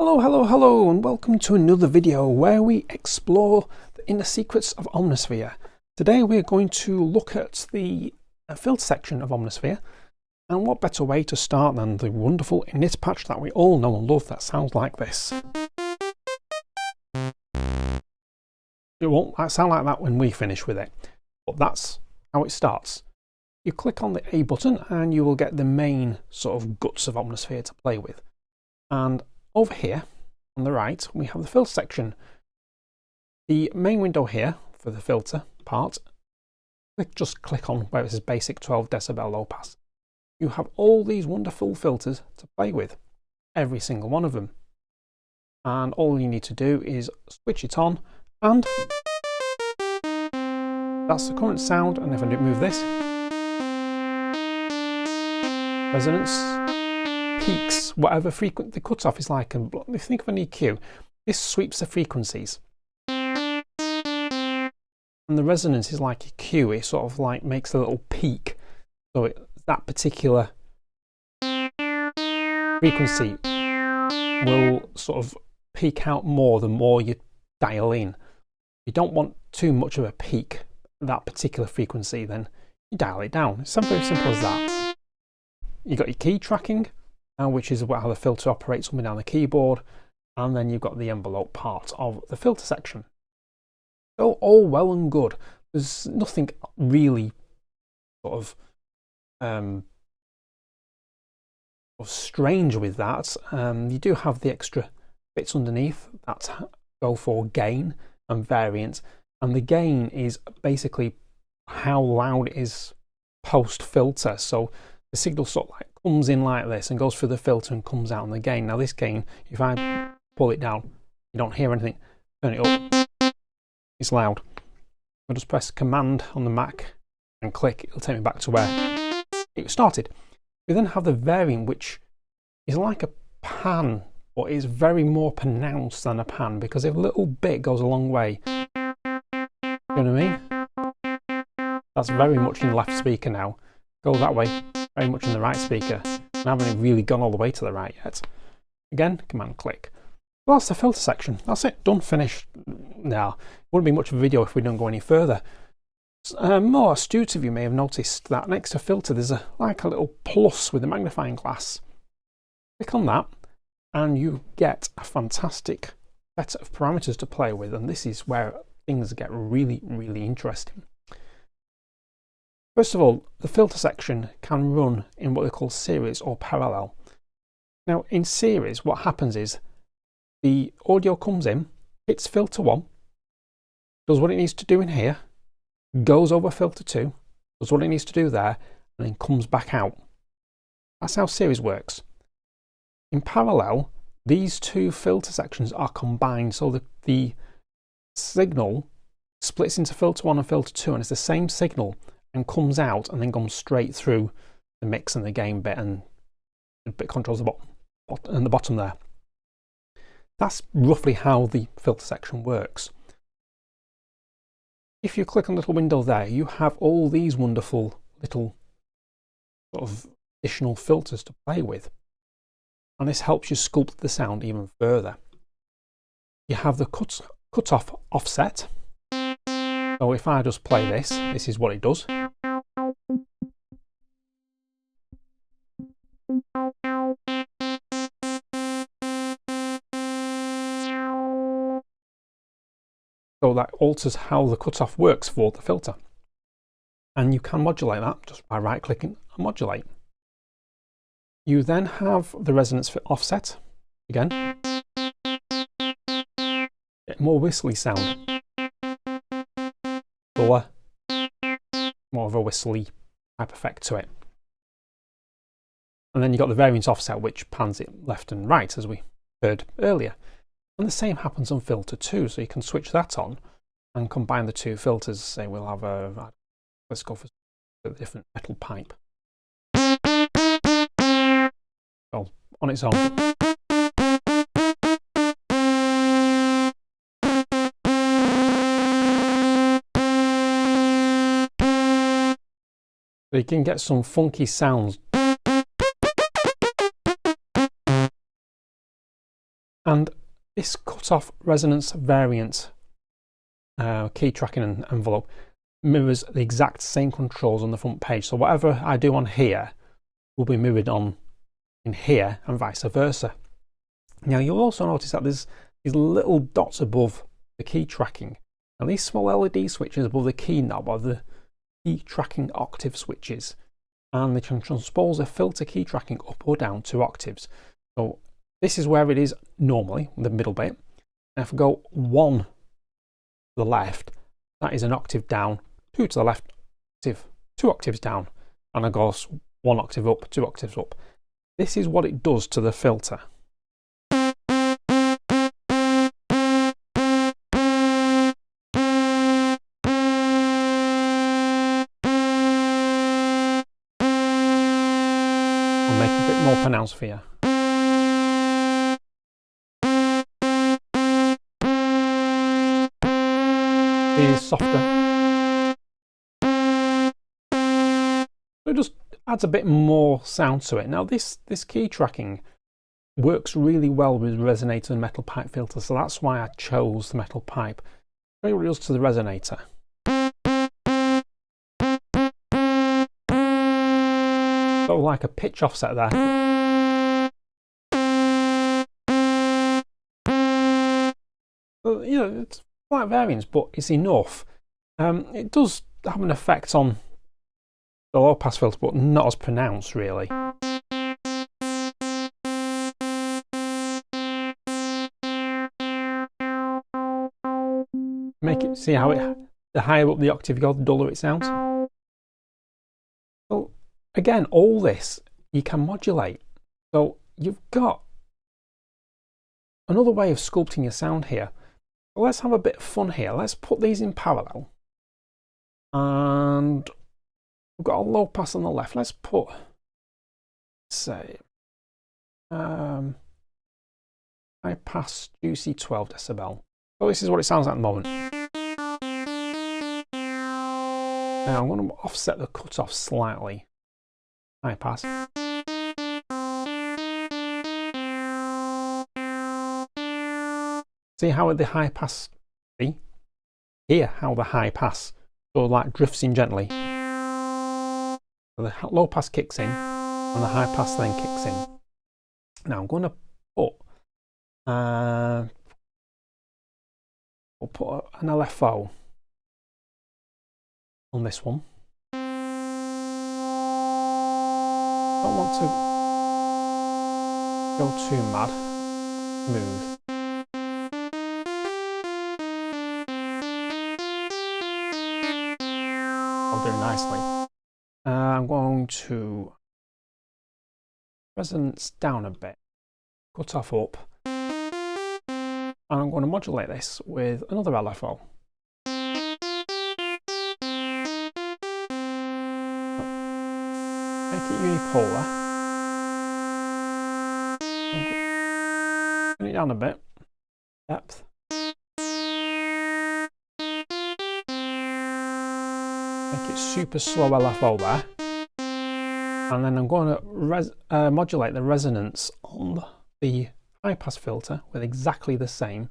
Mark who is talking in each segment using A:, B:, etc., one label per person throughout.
A: Hello, hello, hello, and welcome to another video where we explore the inner secrets of Omnisphere. Today we're going to look at the filter section of Omnisphere, and what better way to start than the wonderful init patch that we all know and love that sounds like this. It won't sound like that when we finish with it, but that's how it starts. You click on the A button and you will get the main sort of guts of Omnisphere to play with. And over here on the right, we have the filter section. The main window here for the filter part, just click on where it says basic 12 decibel low pass. You have all these wonderful filters to play with, every single one of them. And all you need to do is switch it on, and that's the current sound. And if I move this, resonance, peaks, whatever frequency the cutoff is like. And if you think of an EQ, this sweeps the frequencies, and the resonance is like a Q. It sort of like makes a little peak, so that particular frequency will sort of peak out more the more you dial in. You don't want too much of a peak at that particular frequency, then you dial it down. It's something very simple as that. You got your key tracking, which is how the filter operates coming down the keyboard, and then you've got the envelope part of the filter section. So all well and good. There's nothing really sort of strange with that. You do have the extra bits underneath that go for gain and variance, and the gain is basically how loud it is post filter. So the signal sort of like comes in like this and goes through the filter and comes out on the gain. Now this gain, if I pull it down, you don't hear anything. Turn it up, it's loud. I'll just press Command on the Mac and click, it'll take me back to where it started. We then have the variant, which is like a pan, but is very more pronounced than a pan, because if a little bit goes a long way. You know what I mean? That's very much in the left speaker now. Go that way, very much in the right speaker. I haven't really gone all the way to the right yet. Again, Command click. Well, that's the filter section. That's it, done, finished. Now, it wouldn't be much of a video if we don't go any further. More astute of you may have noticed that next to filter there's like a little plus with a magnifying glass. Click on that and you get a fantastic set of parameters to play with, and this is where things get really, really interesting. First of all, the filter section can run in what they call series or parallel. Now in series, what happens is the audio comes in, hits filter 1, does what it needs to do in here, goes over filter 2, does what it needs to do there, and then comes back out. That's how series works. In parallel, these two filter sections are combined, so that the signal splits into filter 1 and filter 2, and it's the same signal and comes out and then comes straight through the mix and the gain bit, and the bit controls the bottom and the bottom there. That's roughly how the filter section works. If you click on the little window there, you have all these wonderful little sort of additional filters to play with, and this helps you sculpt the sound even further. You have the cutoff offset. So if I just play this, this is what it does. So that alters how the cutoff works for the filter. And you can modulate that just by right clicking and modulate. You then have the resonance offset again. Get more whistly sound. More of a whistly type effect to it. And then you've got the variance offset, which pans it left and right, as we heard earlier. And the same happens on filter 2, so you can switch that on and combine the two filters. Say we'll have let's go for a different metal pipe. So on its own. So you can get some funky sounds And this cutoff resonance variant key tracking envelope mirrors the exact same controls on the front page. So whatever I do on here will be mirrored on in here and vice versa. Now you'll also notice that there's these little dots above the key tracking. Now these small LED switches above the key knob are the key tracking octave switches, and they can transpose a filter key tracking up or down 2 octaves. So this is where it is normally, the middle bit. And if I go 1 to the left, that is an octave down, 2 to the left, 2 octaves down, and I go 1 octave up, 2 octaves up. This is what it does to the filter. I'll make a bit more pronounced for you. It is softer. It just adds a bit more sound to it. Now this key tracking works really well with resonator and metal pipe filters, so that's why I chose the metal pipe. I'll show you what it does to the resonator. Sort of like a pitch offset there. Well, you know, it's slight variance, but it's enough. It does have an effect on the low pass filter, but not as pronounced really. Make it, see how it, the higher up the octave you go, the duller it sounds. So again, all this you can modulate. So you've got another way of sculpting your sound here. Well, let's have a bit of fun here. Let's put these in parallel. And we've got a low pass on the left. Let's put, say, high pass juicy 12 decibel. So this is what it sounds like at the moment. Now I'm going to offset the cutoff slightly. High pass. See how the high pass, see? Hear how the high pass sort of like drifts in gently. So the low pass kicks in and the high pass then kicks in. Now I'm going to put we'll put an LFO on this one. Don't want to go too mad. Smooth. I'll do nicely. I'm going to resonance down a bit, cut off up, and I'm going to modulate this with another LFO. Make it unipolar. Turn it down a bit. Depth. Make it super slow LFO there. And then I'm going to modulate the resonance on the high pass filter with exactly the same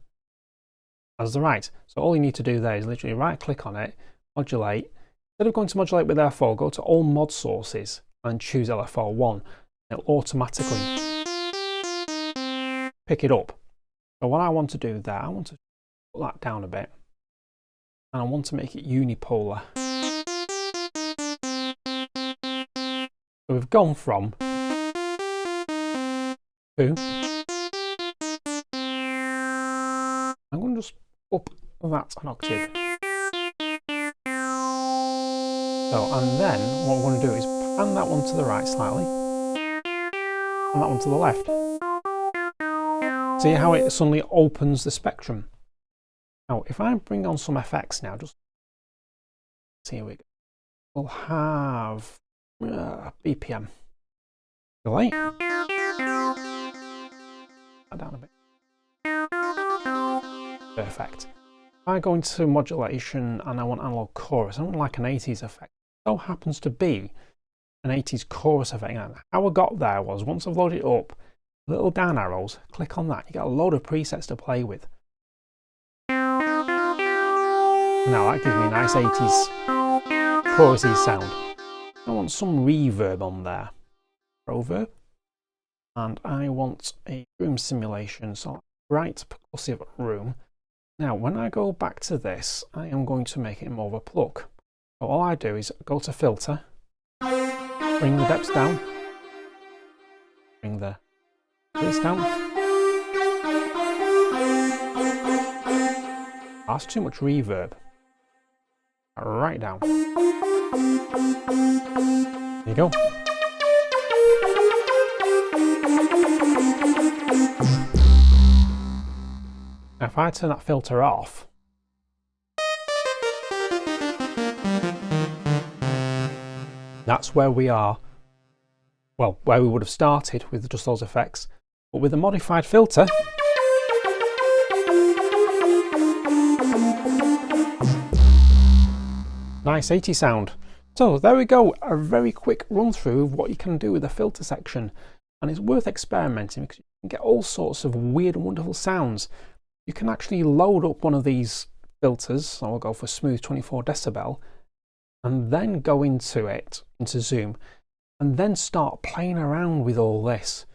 A: as the right. So all you need to do there is literally right click on it, modulate. Instead of going to modulate with LFO, go to all mod sources and choose LFO1. It'll automatically pick it up. So what I want to do there, I want to put that down a bit and I want to make it unipolar. So we've gone from 2 I'm going to just up that an octave. So, and then what I'm going to do is pan that one to the right slightly and that one to the left. See how it suddenly opens the spectrum. Now if I bring on some effects now, just see, here we go. We'll have BPM delay. That down a bit. Perfect. If I go into modulation and I want analog chorus, I don't like an 80s effect. It so happens to be an 80s chorus effect. And how I got there was once I've loaded it up, little down arrows, click on that. You get a load of presets to play with. Now that gives me a nice 80s chorusy sound. I want some reverb on there. Proverb. And I want a room simulation, so bright percussive room. Now when I go back to this, I am going to make it more of a pluck. So all I do is go to filter, bring the depths down, bring the release down. That's too much reverb. Right down. There you go. Now if I turn that filter off, that's where we are, well, where we would have started with just those effects, but with a modified filter, nice 80 sound. So there we go, a very quick run through of what you can do with the filter section, and it's worth experimenting because you can get all sorts of weird and wonderful sounds. You can actually load up one of these filters, so I'll go for smooth 24 decibel, and then go into it, into Zoom, and then start playing around with all this.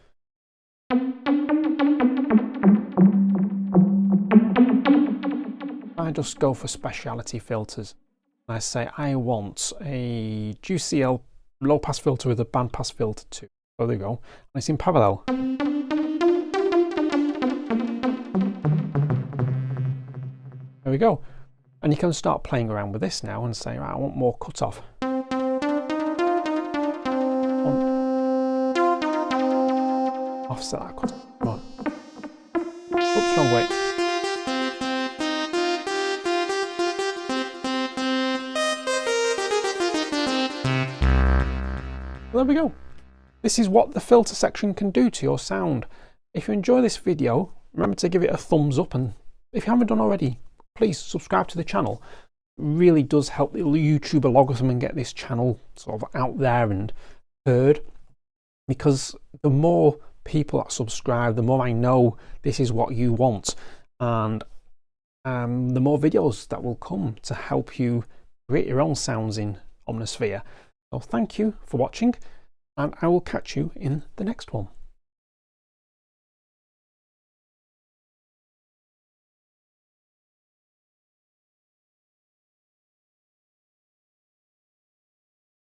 A: I just go for speciality filters. I say I want a GCL low pass filter with a band pass filter too. So there you go. And it's in parallel. There we go. And you can start playing around with this now and say, right, I want more cutoff. Offset that cutoff. Come on. Oops, wrong way. There we go. This is what the filter section can do to your sound. If you enjoy this video, remember to give it a thumbs up, and if you haven't done already, please subscribe to the channel. It really does help the YouTube algorithm and get this channel sort of out there and heard, because the more people that subscribe, the more I know this is what you want, and the more videos that will come to help you create your own sounds in Omnisphere. So thank you for watching, and I will catch you in the next one.